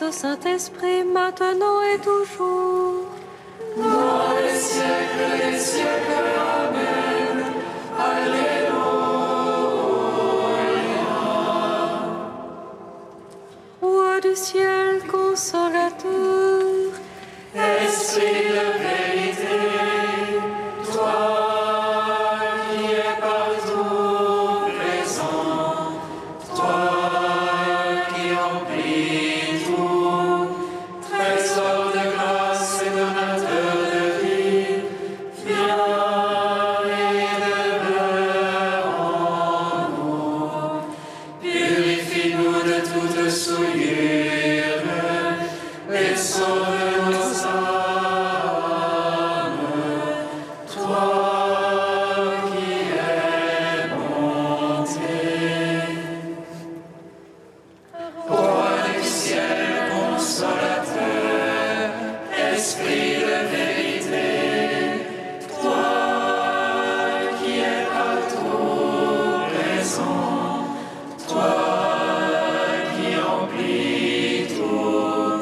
grâce au Saint-Esprit, maintenant et toujours. Dans les siècles des siècles. Amen. Alléluia. Roi du ciel, consolateur, Esprit de vérité, toi qui es partout présent, toi qui remplis tout, trésor de grâce et donateur de vie, viens et demeure en nous. Purifie-nous de toute souillure et sauve nos âmes. Toi qui es monté. Roi du ciel, consolateur, Esprit de vérité, toi qui es partout présent, toi qui remplis tout,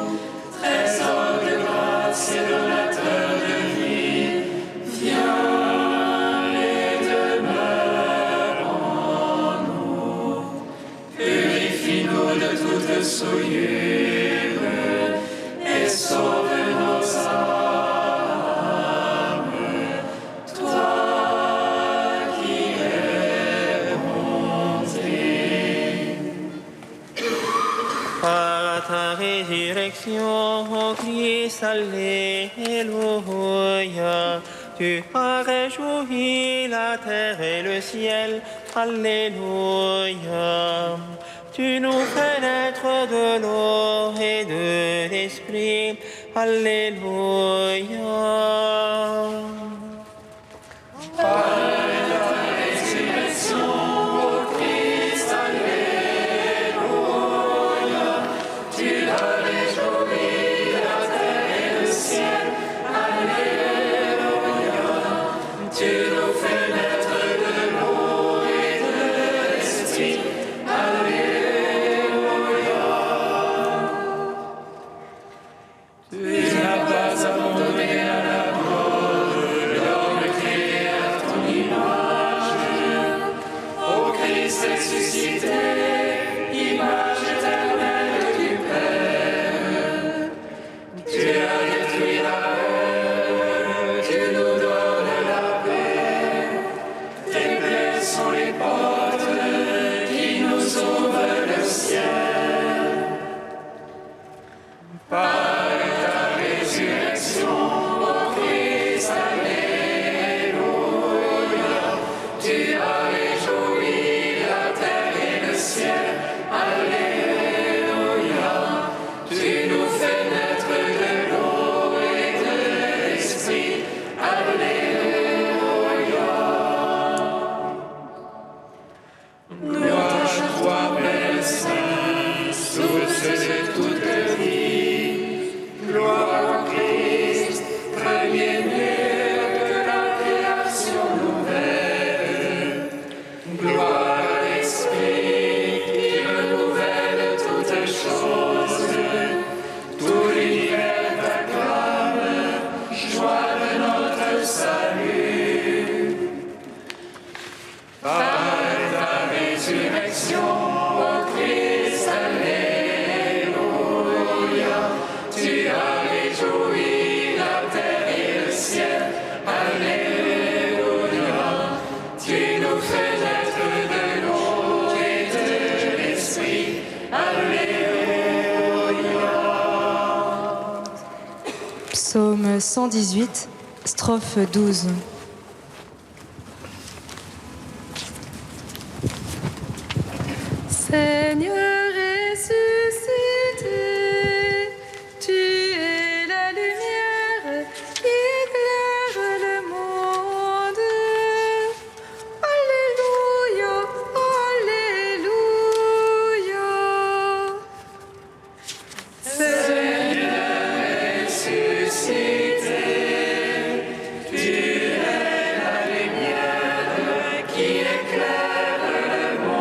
trésor de grâce et donateur de vie, viens et demeure en nous. Purifie-nous de toute souillure et sauve nos âmes. Toi qui es monté. Par ta résurrection, ô Christ, Alléluia. Tu as réjoui la terre et le ciel, Alléluia. Tu nous fais naître de l'eau et de l'esprit, Alléluia. Par ta résurrection, ô Christ, Alléluia. Tu as réjoui la terre et le ciel, Alléluia. Tu nous fais naître de l'eau et de l'esprit, Alléluia. Tu n'as pas abandonné à la mort l'homme créé à ton image. Ô Christ ressuscité, image éternelle du Père. Tu as détruit la haine, tu nous donnes la paix. Tes plaies sont les portes qui nous ouvrent le ciel. Par ta résurrection, ô Christ, Alléluia. Tu as réjoui la terre et le ciel, Alléluia. Tu nous fais naître de l'eau et de l'esprit, Alléluia. Gloire à toi, Père Saint, source de toute vie. Gloire au Christ, premier-né de la création nouvelle. Gloire à l'Esprit qui renouvelle toutes choses. Tout l'univers t'acclame, joie de notre salut. Par ta résurrection, ô Christ, Alléluia. Tu as réjoui la terre et le ciel, Alléluia. Tu nous fais naître de l'eau et de l'esprit, Alléluia. Psaume 118, strophe 12. Seigneur ressuscité, tu es la lumière qui éclaire le monde. Alléluia, Alléluia. Seigneur ressuscité, tu es la lumière qui éclaire le monde.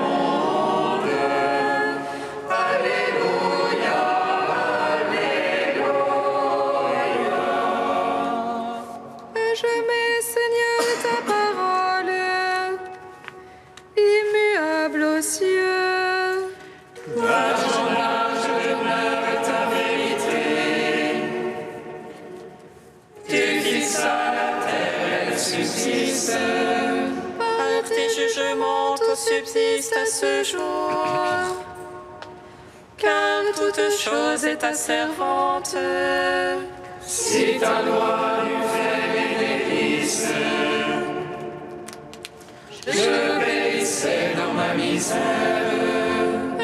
Seigneur, ta parole, immuable aux cieux. D'âge en âge demeure ta vérité. Tu fixes à la terre, elle subsiste. Par tes jugements, tout subsiste à ce jour. Car toute chose est ta servante. Si ta loi lui fait des délices, je périssais dans ma misère.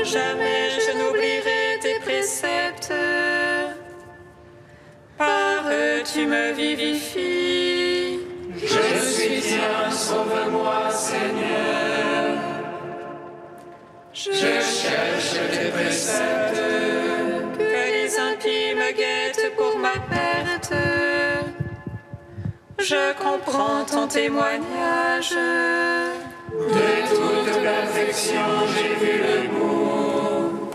Jamais je n'oublierai tes préceptes. Par eux tu me vivifies. Je suis tien, sauve-moi, Seigneur. Je cherche tes préceptes. Que les impies me guettent pour ma perte. Je comprends ton témoignage. De toute perfection, j'ai vu le bout.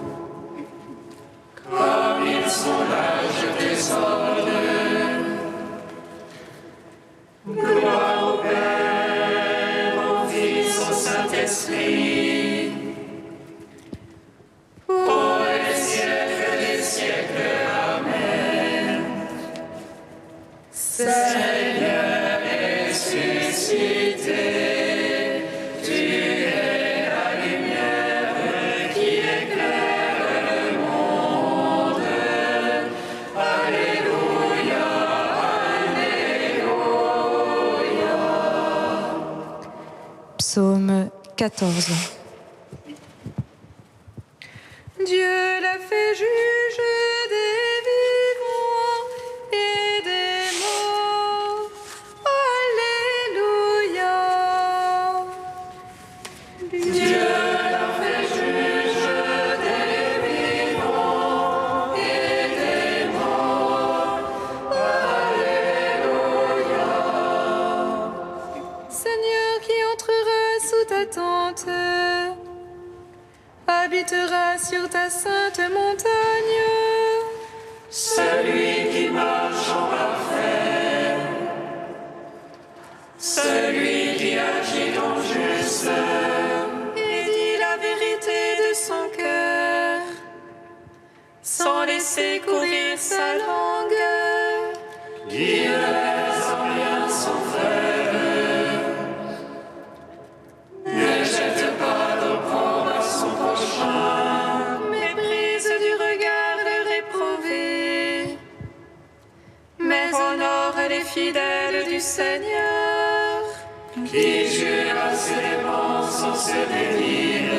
Comme ils sont larges tes ordres. Gloire au Père, au Fils, au Saint-Esprit. Pour les siècles des siècles. Amen. Seigneur, ressuscité. Psaume 14. Dieu l'a fait juge des vivants et des morts. Alléluia. Dieu l'a fait juge des vivants et des morts. Alléluia. Seigneur, qui entrera sous ta tente, habitera sur ta sainte montagne. Celui qui marche en parfait, celui qui agit en juste, Et dit la vérité de son cœur, sans laisser courir sa langue. qui ne laisse en rien son frère, ne jette pas d'opprobre à son prochain, Méprise du regard le réprové, mais honore les fidèles du Seigneur. qui jure à ses dépenses sans se dédire,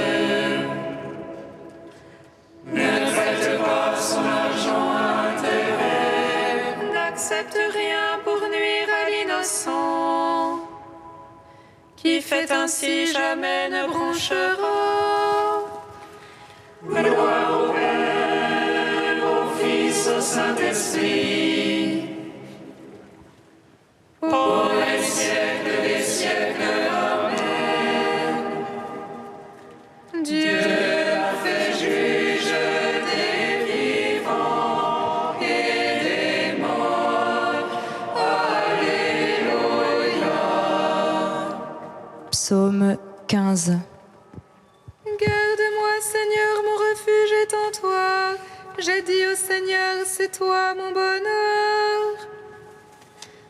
ne traite pas son argent à intérêt, N'accepte rien pour nuire à l'innocent, qui fait ainsi jamais ne bronchera. gloire au Père, au Fils, au Saint-Esprit, pour les siècles des siècles. Amen. Dieu L'a fait juge des vivants et des morts. Alléluia. Psaume 15. Garde-moi, Seigneur, mon refuge est en toi. J'ai dit au Seigneur, c'est toi mon bonheur.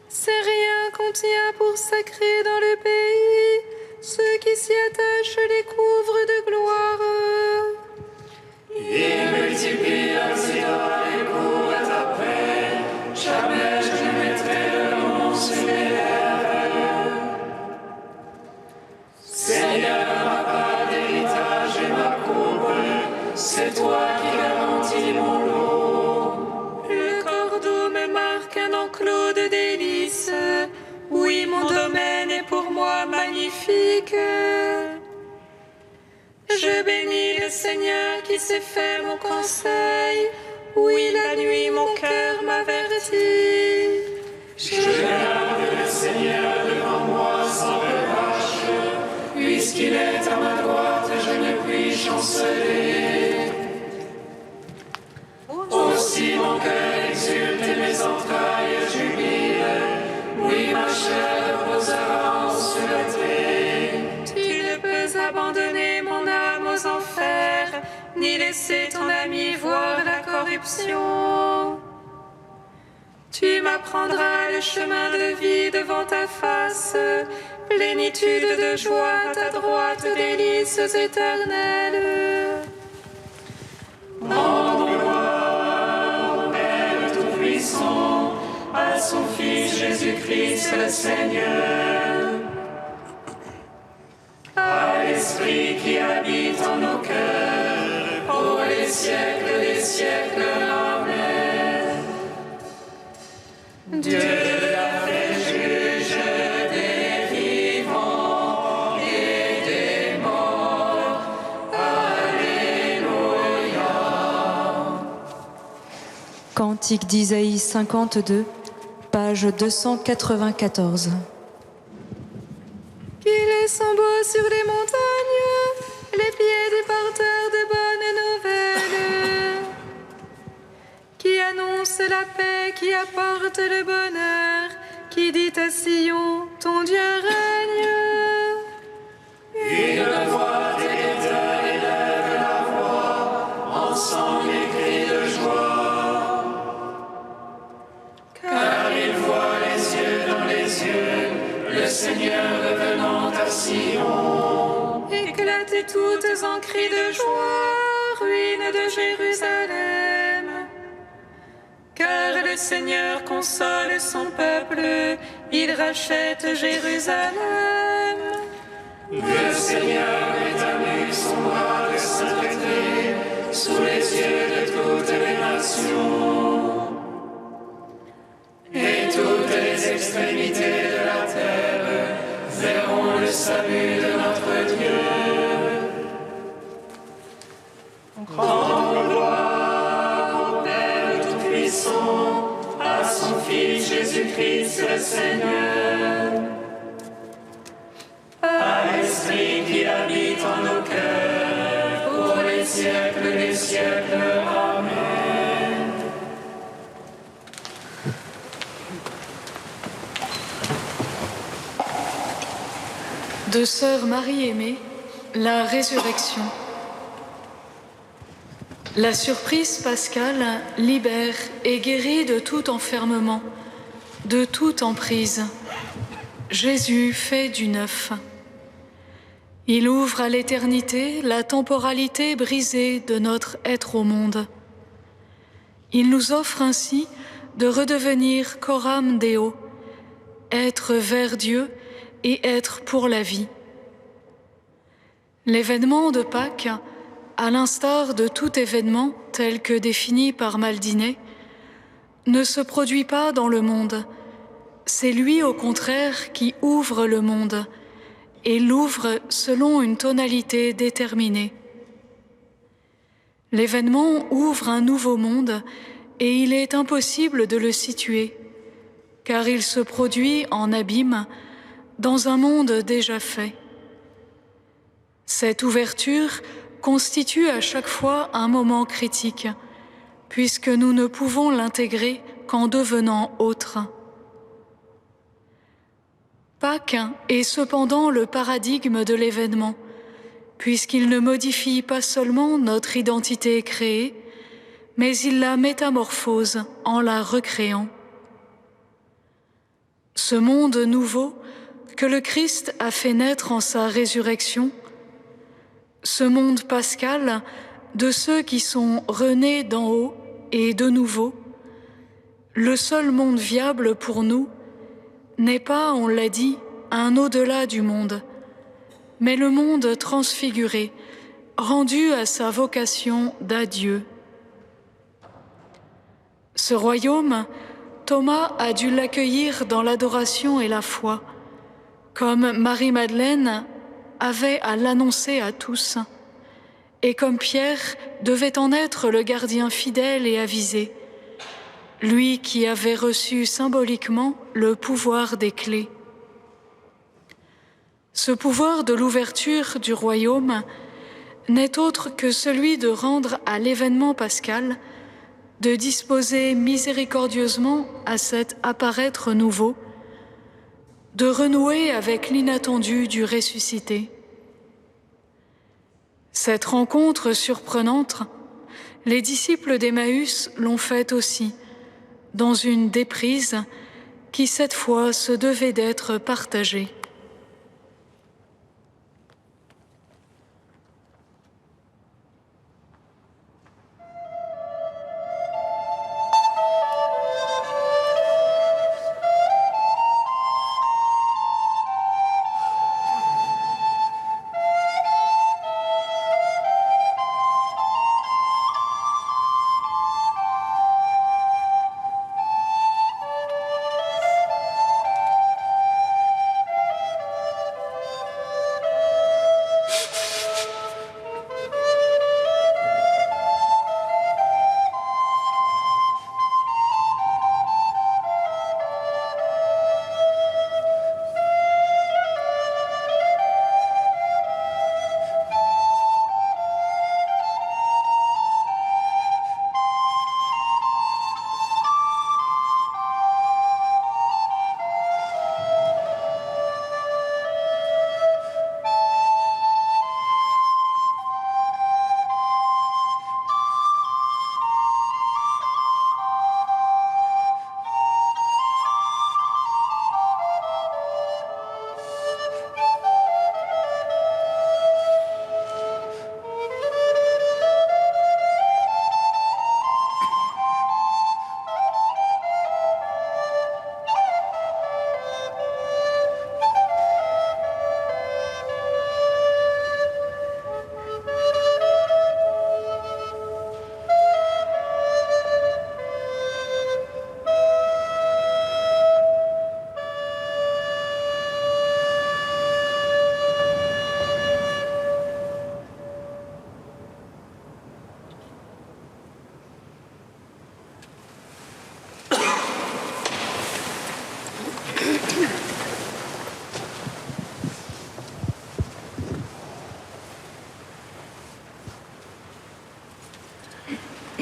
C'est rien qu'on tient pour sacré dans le pays. Ceux qui s'y attachent les couvrent de gloire. Il multiplie l'accident et court à ta paix. Jamais je ne mettrai le nom sur mes lèvres. Seigneur, ma part d'héritage et ma coupe, c'est toi qui garantis mon lot. Le cordeau me marque un enclos de délices. Oui, mon domaine est pour moi magnifique. Je bénis le Seigneur qui s'est fait mon conseil. Oui, la nuit, mon cœur m'avertit. Je garde le Seigneur devant moi sans relâche. Puisqu'il est à ma droite, je ne puis chanceler. Aussi mon cœur exulte et mes entrailles jubilent. Oui, ma chair laissé ton ami voir la corruption. Tu m'apprendras le chemin de vie devant ta face, plénitude de joie à ta droite, délices éternelles. Rends gloire au Père Tout-Puissant, à son Fils Jésus-Christ le Seigneur, à l'Esprit qui habite en nos cœurs, pour les siècles des siècles. Amen. Dieu l'a fait juge des vivants et des morts. Alléluia. Cantique d'Isaïe 52, page 294. Qu'il est son beau sur les montagnes, les pieds des porteurs de bonnes nouvelles, qui annonce la paix, qui apporte le bonheur, qui dit à Sion, ton Dieu règne. Une voix d'électeurs élève la voix, ensemble les cris de joie. Car il voit les yeux dans les yeux, le Seigneur revenant à Sion. Éclatez toutes en cris de joie, ruines de Jérusalem. Car le Seigneur console son peuple, il rachète Jérusalem. Le Seigneur établit son bras de sainteté sous les yeux de toutes les nations. Et toutes les extrémités de la terre verront le salut de notre Dieu. Rends gloire au Père Tout-Puissant, à son Fils Jésus-Christ le Seigneur, à l'Esprit qui habite en nos cœurs, pour les siècles des siècles. Amen. De Sœur Marie Aimée, la résurrection. La surprise pascale libère et guérit de tout enfermement, de toute emprise. Jésus fait du neuf. Il ouvre à l'éternité la temporalité brisée de notre être au monde. Il nous offre ainsi de redevenir coram Deo, être vers Dieu et être pour la vie. L'événement de Pâques, à l'instar de tout événement tel que défini par Maldinet, ne se produit pas dans le monde. C'est lui, au contraire, qui ouvre le monde, et l'ouvre selon une tonalité déterminée. L'événement ouvre un nouveau monde, et il est impossible de le situer, car il se produit en abîme, dans un monde déjà fait. Cette ouverture constitue à chaque fois un moment critique, puisque nous ne pouvons l'intégrer qu'en devenant autre. Pâques est cependant le paradigme de l'événement, puisqu'il ne modifie pas seulement notre identité créée, mais il la métamorphose en la recréant. Ce monde nouveau que le Christ a fait naître en sa résurrection, ce monde pascal de ceux qui sont renés d'en haut et de nouveau, le seul monde viable pour nous, n'est pas, on l'a dit, un au-delà du monde, mais le monde transfiguré, rendu à sa vocation d'adieu. Ce royaume, Thomas a dû l'accueillir dans l'adoration et la foi, comme Marie-Madeleine avait à l'annoncer à tous, et comme Pierre devait en être le gardien fidèle et avisé, lui qui avait reçu symboliquement le pouvoir des clés. Ce pouvoir de l'ouverture du royaume n'est autre que celui de rendre à l'événement pascal, de disposer miséricordieusement à cet apparaître nouveau, de renouer avec l'inattendu du ressuscité. Cette rencontre surprenante Les disciples d'Emmaüs l'ont fait aussi, dans une déprise qui cette fois se devait d'être partagée.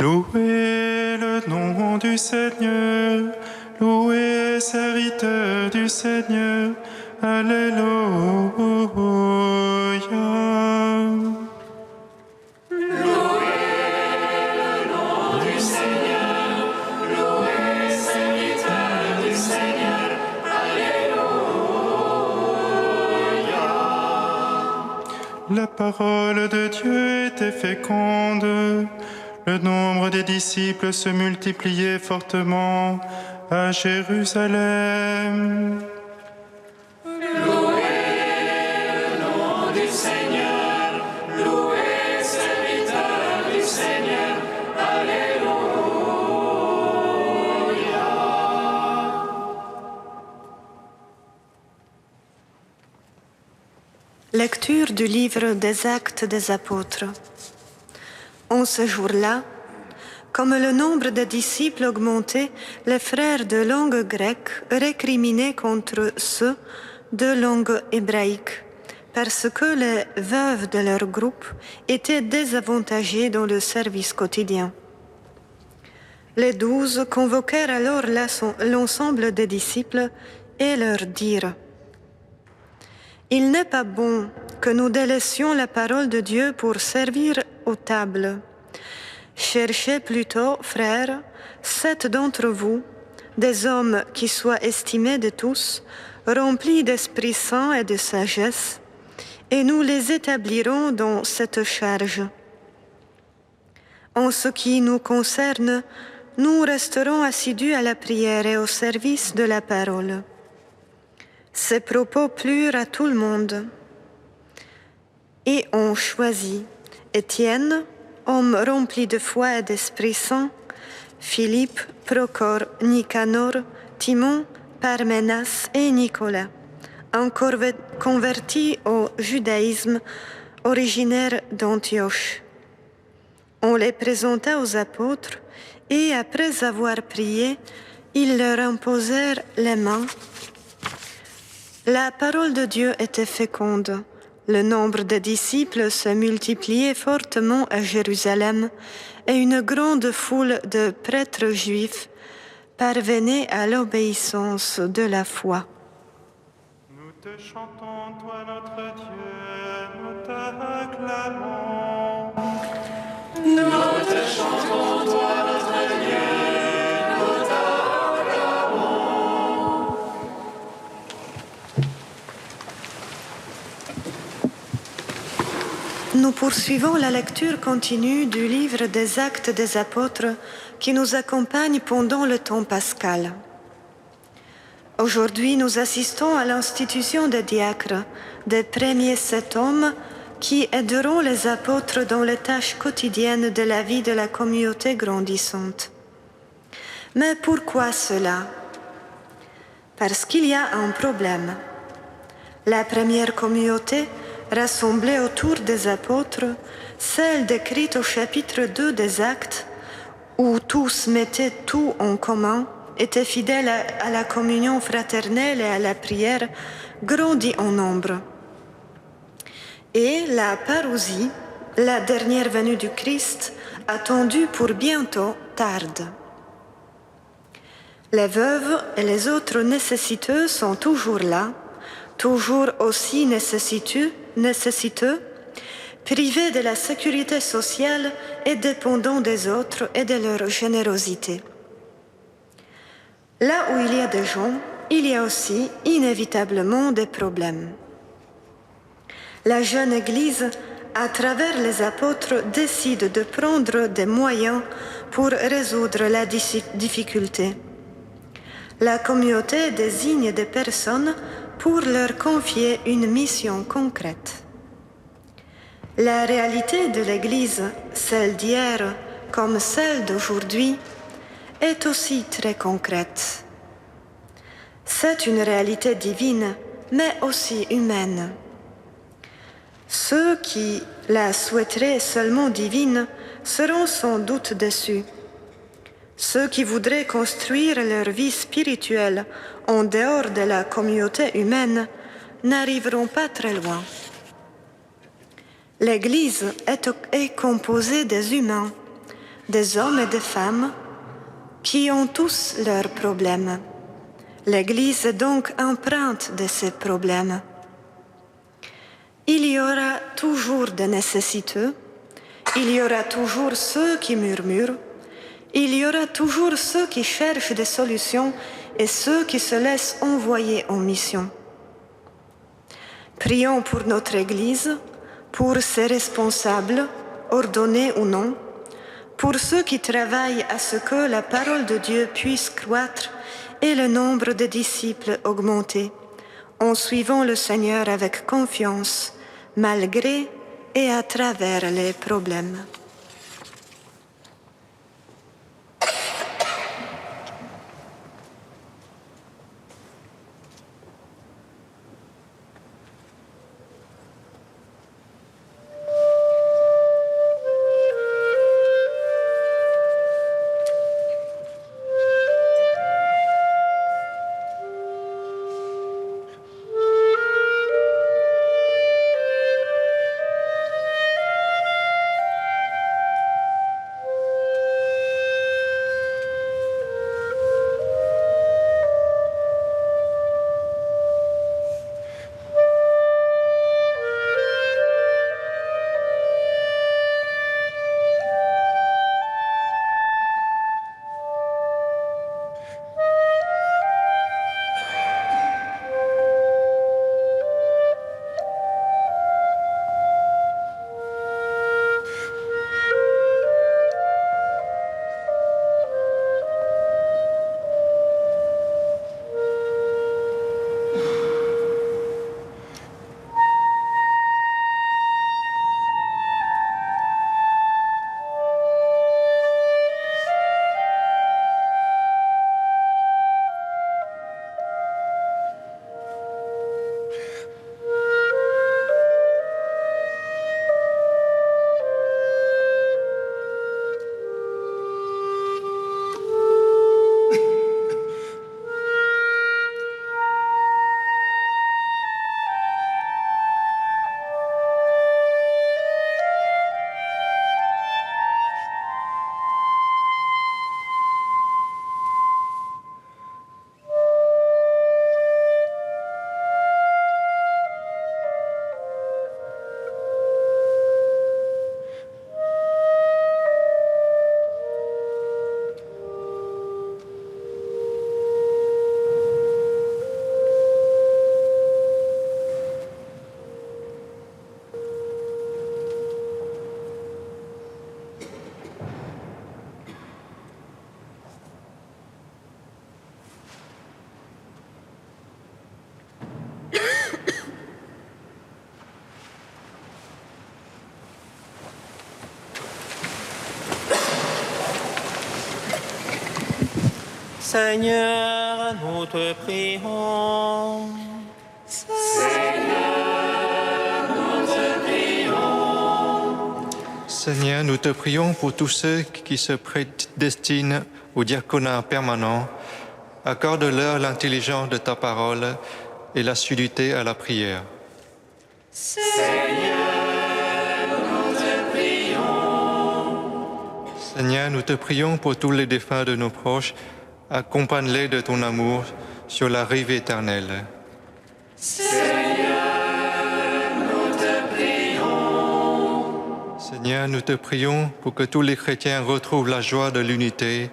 Louez le nom du Seigneur, louez serviteurs du Seigneur, Alléluia. La parole de Dieu était féconde, le nombre des disciples se multipliait fortement à Jérusalem. Louez le nom du Seigneur, louez serviteurs du Seigneur, Alléluia. Lecture du livre des Actes des Apôtres. En ce jour-là, comme le nombre de disciples augmentait, les frères de langue grecque récriminaient contre ceux de langue hébraïque, parce que les veuves de leur groupe étaient désavantagées dans le service quotidien. Les 12 convoquèrent alors l'ensemble des disciples et leur dirent: Il n'est pas bon que nous délaissions la parole de Dieu pour servir aux tables. Cherchez plutôt, frères, 7 d'entre vous, des hommes qui soient estimés de tous, remplis d'Esprit Saint et de sagesse, et nous les établirons dans cette charge. En ce qui nous concerne, nous resterons assidus à la prière et au service de la parole. Ces propos plurent à tout le monde. Et on choisit Étienne, homme rempli de foi et d'Esprit Saint, Philippe, Procor, Nicanor, Timon, Parménas et Nicolas, un converti au judaïsme originaire d'Antioche. On les présenta aux apôtres et après avoir prié, ils leur imposèrent les mains. La parole de Dieu était féconde. Le nombre de disciples se multipliait fortement à Jérusalem et une grande foule de prêtres juifs parvenait à l'obéissance de la foi. Nous te chantons, toi notre Dieu, nous t'acclamons. Nous te Nous poursuivons la lecture continue du livre des Actes des Apôtres qui nous accompagne pendant le temps pascal. Aujourd'hui, nous assistons à l'institution des diacres, des premiers 7 hommes qui aideront les apôtres dans les tâches quotidiennes de la vie de la communauté grandissante. Mais pourquoi cela? Parce qu'il y a un problème. La première communauté rassemblée autour des apôtres, celle décrite au chapitre 2 des Actes, où tous mettaient tout en commun, étaient fidèles à la communion fraternelle et à la prière, grandit en nombre. Et la parousie, la dernière venue du Christ, attendue pour bientôt, tarde. Les veuves et les autres nécessiteux sont toujours là, toujours aussi nécessiteux, privés de la sécurité sociale et dépendants des autres et de leur générosité. Là où il y a des gens, il y a aussi inévitablement des problèmes. La jeune Église, à travers les apôtres, décide de prendre des moyens pour résoudre la difficulté. La communauté désigne des personnes pour leur confier une mission concrète. La réalité de l'Église, celle d'hier comme celle d'aujourd'hui, est aussi très concrète. C'est une réalité divine, mais aussi humaine. Ceux qui la souhaiteraient seulement divine seront sans doute déçus. Ceux qui voudraient construire leur vie spirituelle en dehors de la communauté humaine n'arriveront pas très loin. L'Église est composée des humains, des hommes et des femmes qui ont tous leurs problèmes. L'Église est donc empreinte de ces problèmes. Il y aura toujours des nécessiteux, il y aura toujours ceux qui murmurent, il y aura toujours ceux qui cherchent des solutions et ceux qui se laissent envoyer en mission. Prions pour notre Église, pour ses responsables, ordonnés ou non, pour ceux qui travaillent à ce que la parole de Dieu puisse croître et le nombre de disciples augmenter, en suivant le Seigneur avec confiance, malgré et à travers les problèmes. Seigneur, nous te prions. Seigneur, nous te prions pour tous ceux qui se prédestinent au diaconat permanent. Accorde-leur l'intelligence de ta parole et l'assiduité à la prière. Seigneur, nous te prions. Seigneur, nous te prions pour tous les défunts de nos proches. Accompagne-les de ton amour sur la rive éternelle. Seigneur, nous te prions pour que tous les chrétiens retrouvent la joie de l'unité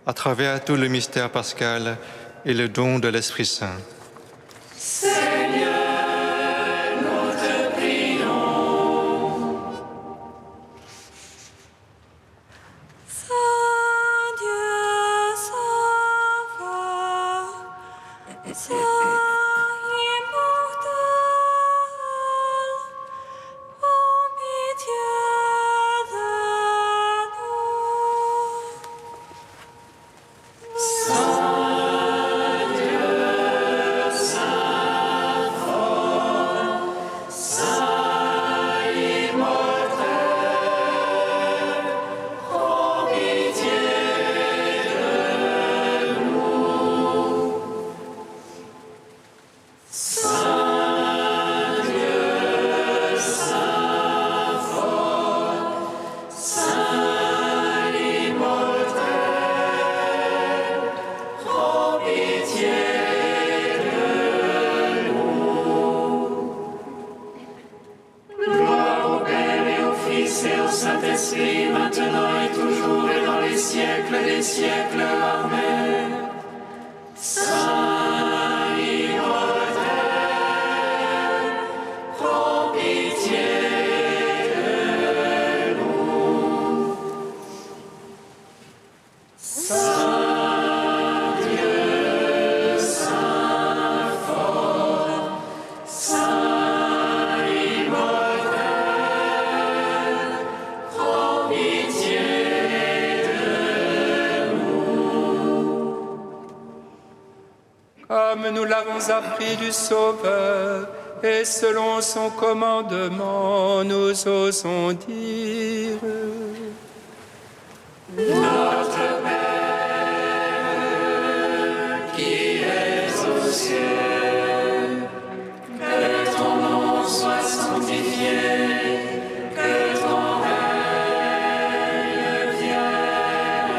à travers tout le mystère pascal et le don de l'Esprit Saint. Seigneur, nous te prions. Saint Dieu, sauveur, Saint immortel, prends pitié de nous. Gloire au Père et au Fils et au Saint-Esprit, maintenant et toujours et dans les siècles des siècles. Amen. Saint immortel, prends pitié de nous. Saint Dieu, Saint fort, Saint immortel, prends pitié de nous. Comme nous l'avons appris du Sauveur, et selon son commandement, nous osons dire: Notre Père, qui es aux cieux, que ton nom soit sanctifié, que ton règne vienne,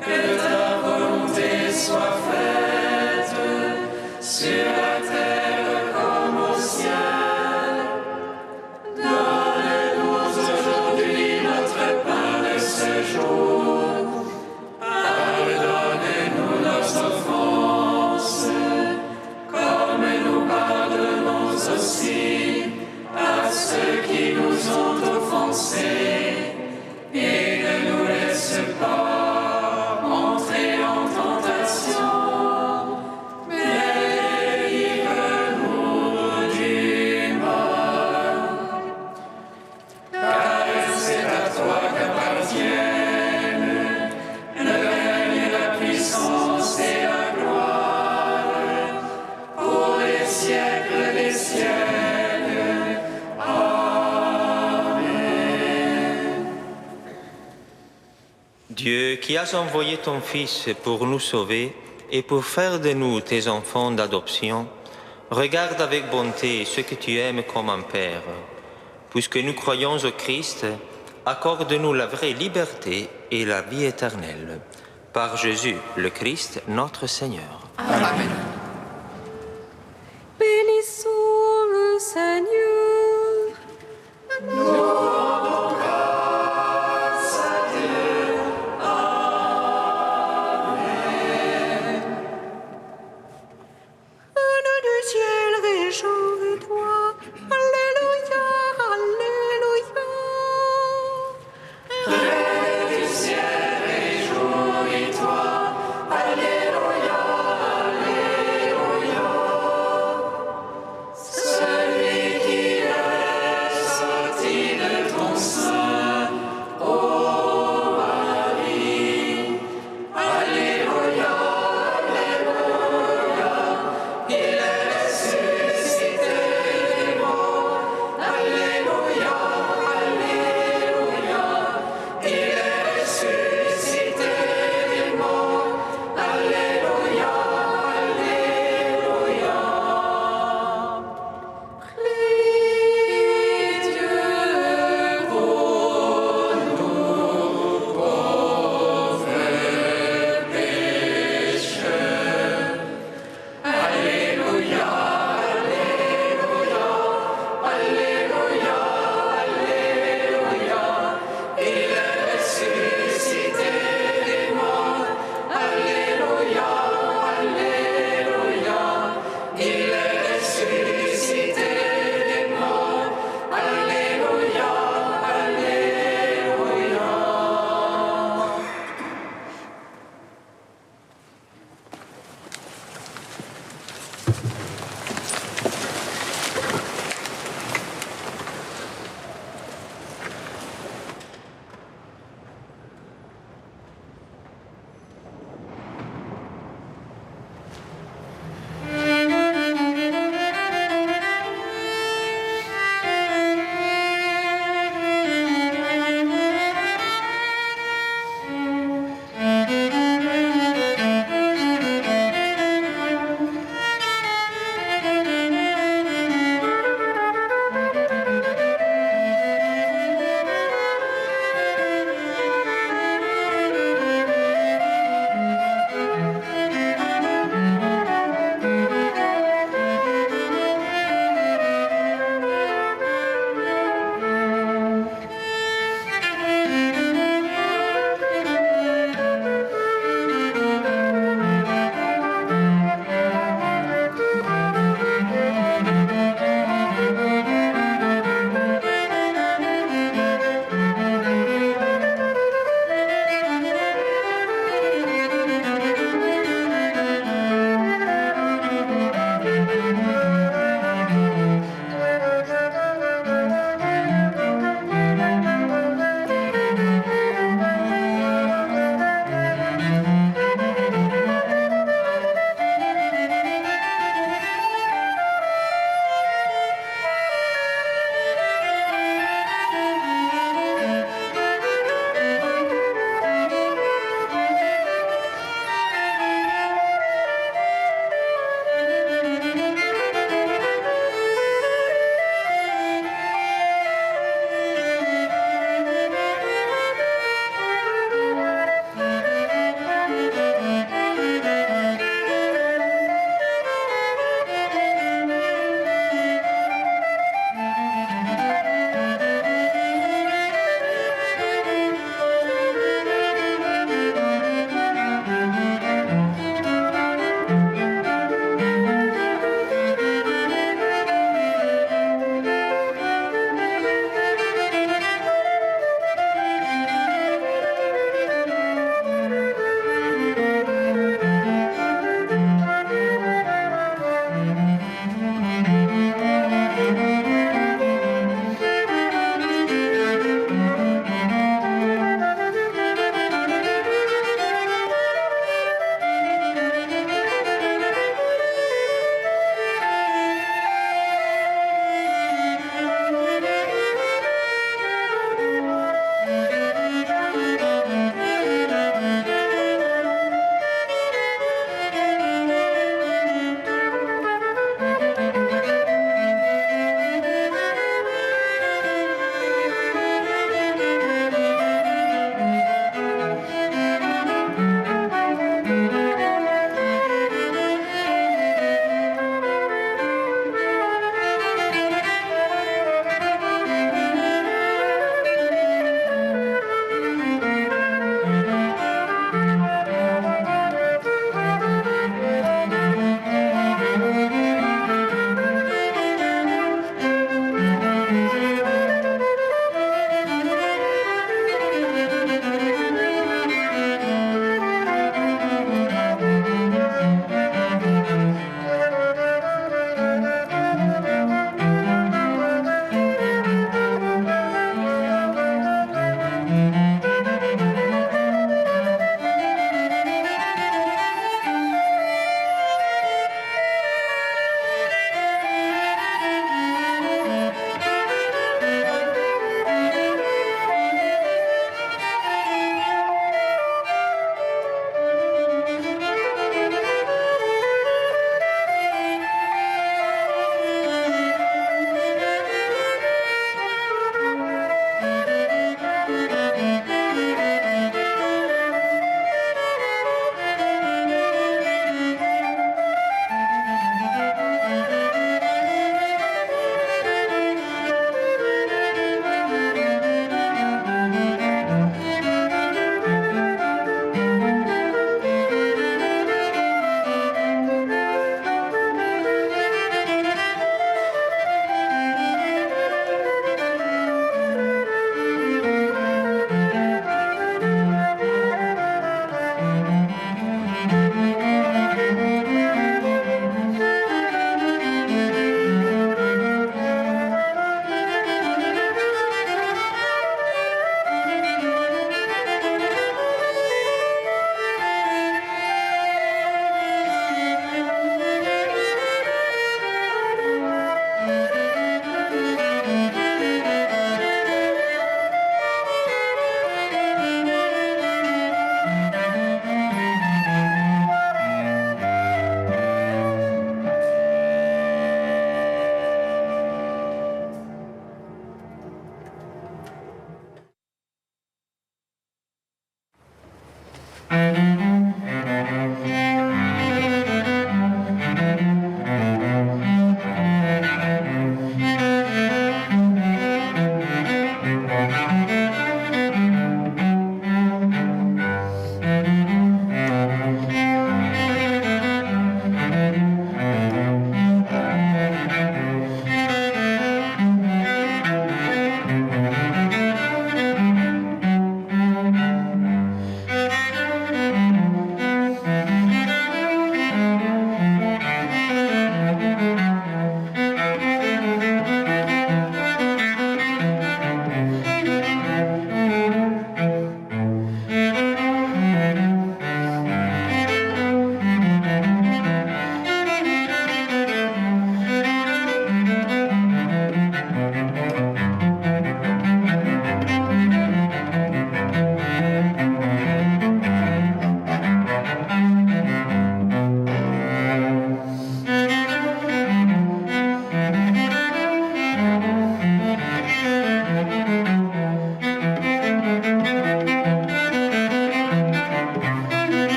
que ta volonté soit faite sur la terre comme au ciel. Donne-nous aujourd'hui notre pain de ce jour. Pardonne-nous nos offenses, comme nous pardonnons aussi à ceux qui nous ont offensés. Et ne nous laisse pas entrer en tentation, mais délivre-nous du mal. Car c'est à toi qu'appartiennent le règne, la puissance et la gloire pour les siècles des siècles. Amen. Dieu qui as envoyé ton Fils pour nous sauver et pour faire de nous tes enfants d'adoption, regarde avec bonté ce que tu aimes comme un Père. Puisque nous croyons au Christ, accorde-nous la vraie liberté et la vie éternelle. Par Jésus, le Christ, notre Seigneur. Amen. Bénissons le Seigneur. Reine du ciel, réjouis.